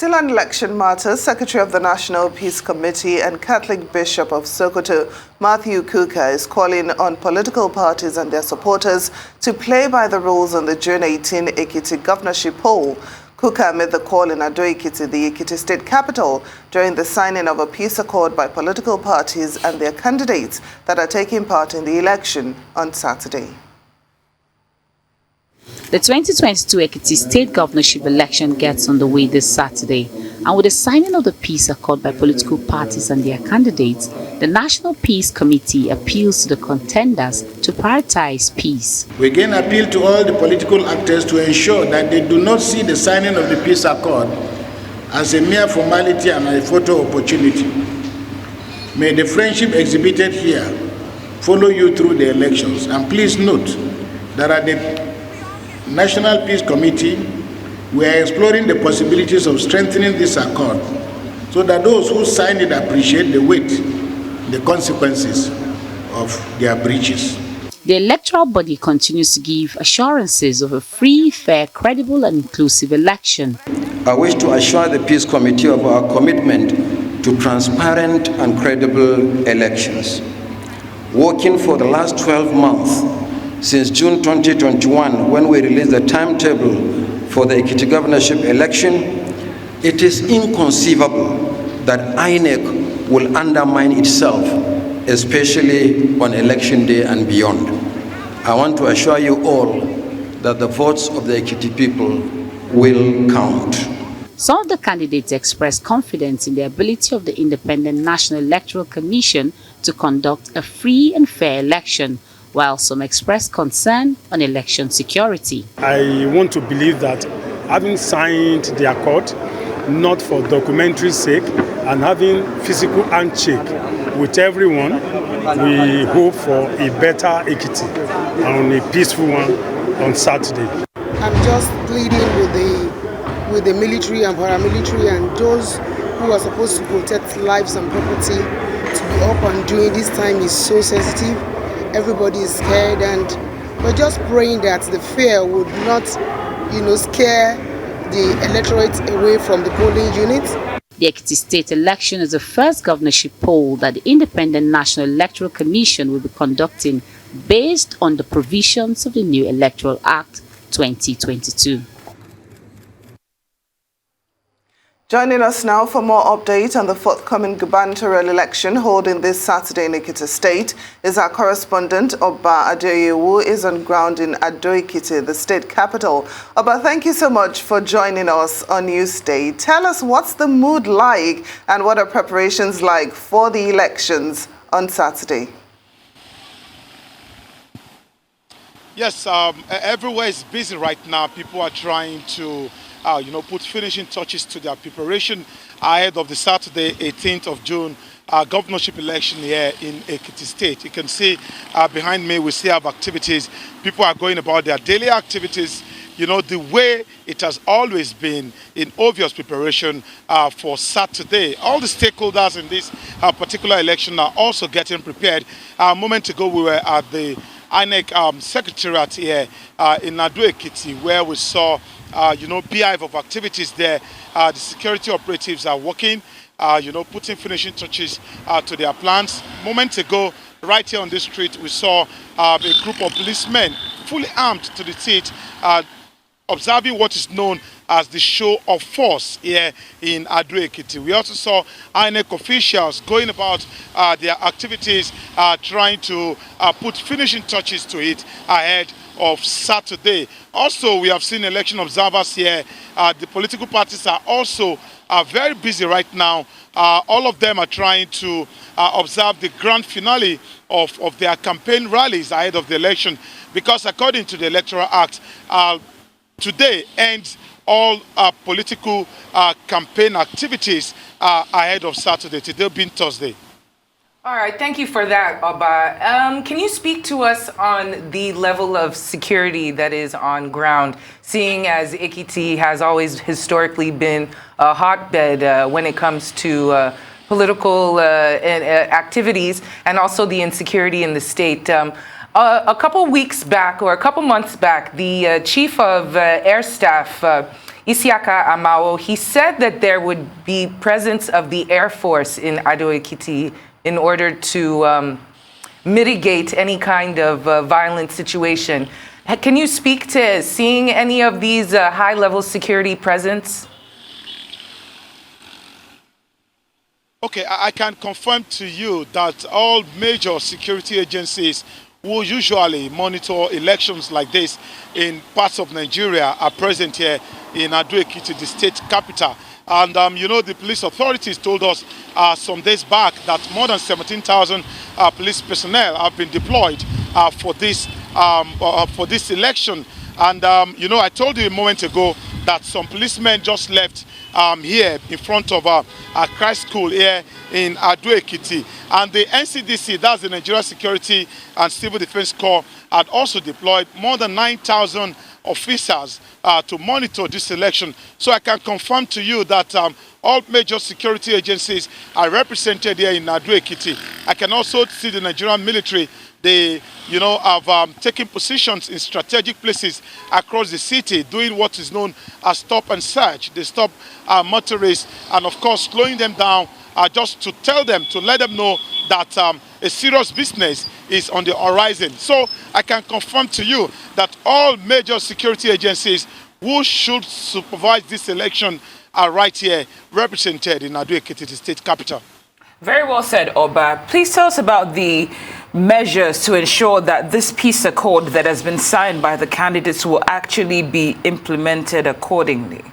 Still on election matters, Secretary of the National Peace Committee and Catholic Bishop of Sokoto, Matthew Kuka, is calling on political parties and their supporters to play by the rules on the June 18 Ekiti governorship poll. Kuka made the call in Adeoye, the Ekiti State capital, during the signing of a peace accord by political parties and their candidates that are taking part in the election on Saturday. The 2022 Ekiti State Governorship election gets underway this Saturday, and with the signing of the peace accord by political parties and their candidates, the National Peace Committee appeals to the contenders to prioritize peace. We again appeal to all the political actors to ensure that they do not see the signing of the peace accord as a mere formality and a photo opportunity. May the friendship exhibited here follow you through the elections, and please note that at the National Peace Committee, we are exploring the possibilities of strengthening this accord so that those who sign it appreciate the weight, the consequences of their breaches. The electoral body continues to give assurances of a free, fair, credible and inclusive election. I wish to assure the Peace Committee of our commitment to transparent and credible elections. Working for the last 12 months, since June 2021, when we released the timetable for the Ekiti governorship election, it is inconceivable that INEC will undermine itself, especially on election day and beyond. I want to assure you all that the votes of the Ekiti people will count. Some of the candidates expressed confidence in the ability of the Independent National Electoral Commission to conduct a free and fair election, while some expressed concern on election security. I want to believe that having signed the accord, not for documentary sake, and having physical handshake with everyone, we hope for a better Ekiti and a peaceful one on Saturday. I'm just pleading with the military and paramilitary and those who are supposed to protect lives and property to be up and doing. This time is so sensitive. Everybody is scared, and we're just praying that the fear would not, scare the electorate away from the polling units. The Ekiti State election is the first governorship poll that the Independent National Electoral Commission will be conducting based on the provisions of the new Electoral Act 2022. Joining us now for more update on the forthcoming gubernatorial election holding this Saturday in Ekiti State is our correspondent Oba Adeoye, who is on ground in Adeoye, the state capital. Oba, thank you so much for joining us on Newsday. Tell us, what's the mood like and what are preparations like for the elections on Saturday? Yes, everywhere is busy right now. People are trying to put finishing touches to their preparation ahead of the Saturday, 18th of June, governorship election here in Ekiti State. You can see behind me, we still have activities. People are going about their daily activities, the way it has always been in obvious preparation for Saturday. All the stakeholders in this particular election are also getting prepared. A moment ago, we were at the INEC Secretariat here in Adeoye, where we saw beehive of activities there. The security operatives are working, putting finishing touches to their plans. Moments ago, right here on this street, we saw a group of policemen fully armed to the teeth, observing what is known as the show of force here in Adeoye. We also saw INEC officials going about their activities, trying to put finishing touches to it ahead of Saturday. Also, we have seen election observers here. The political parties are also very busy right now. All of them are trying to observe the grand finale of their campaign rallies ahead of the election, because according to the Electoral Act, today ends all political campaign activities ahead of Saturday, today being Thursday. All right, thank you for that, Oba. Can you speak to us on the level of security that is on ground, seeing as Ekiti has always historically been a hotbed when it comes to political activities and also the insecurity in the state? A couple weeks back, or a couple months back, the chief of air staff, Isiaka Amao, he said that there would be presence of the Air Force in Ado-Ekiti in order to mitigate any kind of violent situation. Can you speak to seeing any of these high-level security presence? Okay, I can confirm to you that all major security agencies who usually monitor elections like this in parts of Nigeria are present here in Ado-Ekiti, the state capital. And, you know, the police authorities told us some days back that more than 17,000 police personnel have been deployed for this election. And, you know, I told you a moment ago that some policemen just left here in front of a Christ school here in Ado-Ekiti. And the NCDC, that's the Nigeria Security and Civil Defense Corps, had also deployed more than 9,000 officers to monitor this election. So I can confirm to you that all major security agencies are represented here in Ado-Ekiti. I can also see the Nigerian military. They, you know, have taken positions in strategic places across the city, doing what is known as stop and search. They stop motorists and, of course, slowing them down just to tell them, to let them know that a serious business is on the horizon. So I can confirm to you that all major security agencies who should supervise this election are right here represented in Ado-Ekiti, the state capital. Very well said, Oba. Please tell us about the measures to ensure that this peace accord that has been signed by the candidates will actually be implemented accordingly.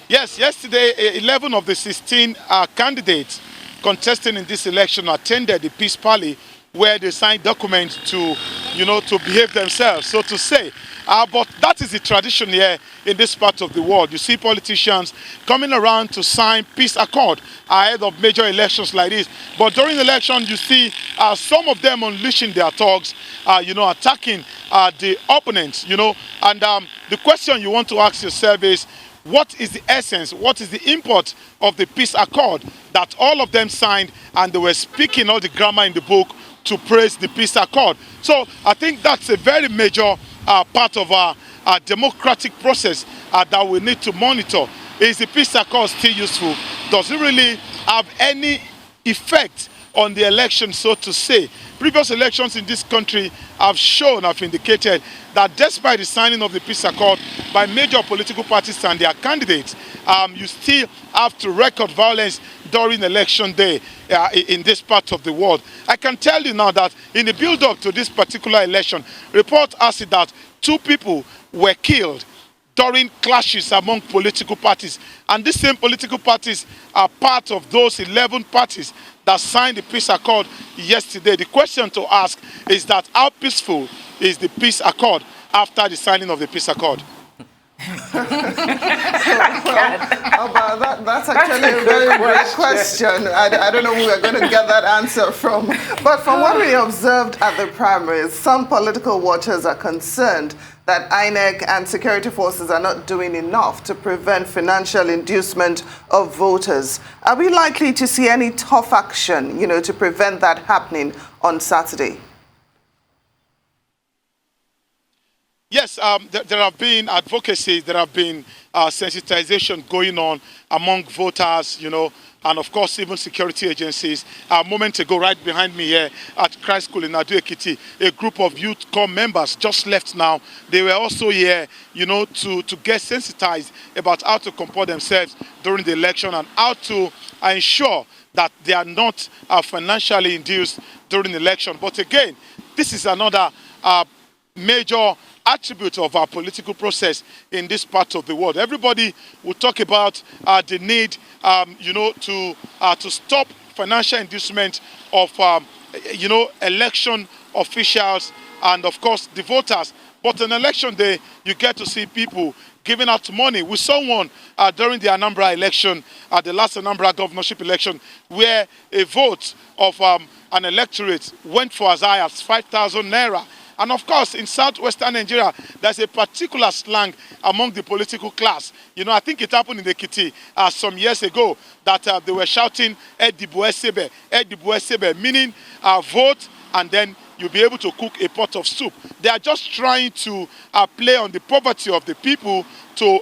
Yes, yesterday, 11 of the 16 candidates contesting in this election attended the peace rally where they signed documents to, you know, to behave themselves, so to say. But that is the tradition here in this part of the world. You see politicians coming around to sign peace accord ahead of major elections like this. But during the election, you see some of them unleashing their thugs, you know, attacking the opponents, you know. And the question you want to ask yourself is, what is the essence, what is the import of the peace accord that all of them signed, and they were speaking all the grammar in the book to praise the peace accord? So I think that's a very major part of our democratic process that we need to monitor. Is the peace accord still useful? Does it really have any effect on the election, so to say? Previous elections in this country have shown, have indicated that despite the signing of the peace accord by major political parties and their candidates, you still have to record violence during election day in this part of the world. I can tell you now that in the build-up to this particular election, report has it that 2 people were killed during clashes among political parties. And these same political parties are part of those 11 parties that signed the peace accord yesterday. The question to ask is that how peaceful is the peace accord after the signing of the peace accord? That's actually a very great question. I don't know where we're going to get that answer from. But from what we observed at the primaries, some political watchers are concerned that INEC and security forces are not doing enough to prevent financial inducement of voters. Are we likely to see any tough action, you know, to prevent that happening on Saturday? Yes, there have been advocacy, there have been sensitization going on among voters, you know, and of course even security agencies. A moment ago, right behind me here at Christ School in Ado-Ekiti, a group of youth corps members just left now. They were also here, you know, to get sensitized about how to comport themselves during the election and how to ensure that they are not financially induced during the election. But again, this is another major attribute of our political process in this part of the world. Everybody will talk about the need, you know, to stop financial inducement of, you know, election officials and, of course, the voters. But on election day, you get to see people giving out money. We saw one during the Anambra election, the last Anambra governorship election, where a vote of an electorate went for as high as 5,000 naira. And of course, in southwestern Nigeria, there's a particular slang among the political class. You know, I think it happened in Ekiti some years ago that they were shouting, Edibu Esebe, meaning vote and then you'll be able to cook a pot of soup. They are just trying to play on the poverty of the people to,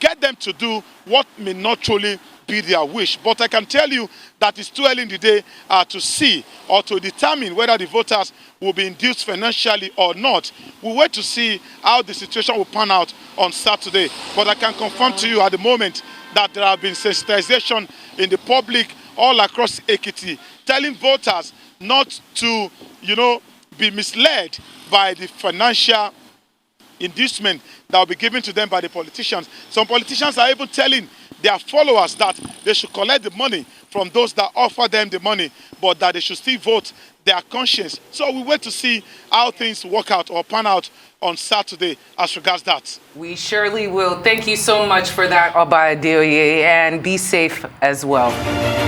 get them to do what may not truly be their wish. But I can tell you that it's too early in the day to see or to determine whether the voters will be induced financially or not. We'll wait to see how the situation will pan out on Saturday. But I can confirm to you at the moment that there have been sensitization in the public all across Ekiti, telling voters not to, be misled by the financial inducement that will be given to them by the politicians. Some politicians are even telling their followers that they should collect the money from those that offer them the money, but that they should still vote their conscience. So we wait to see how things work out or pan out on Saturday as regards that. We surely will. Thank you so much for that, Oba Adeoye, and be safe as well.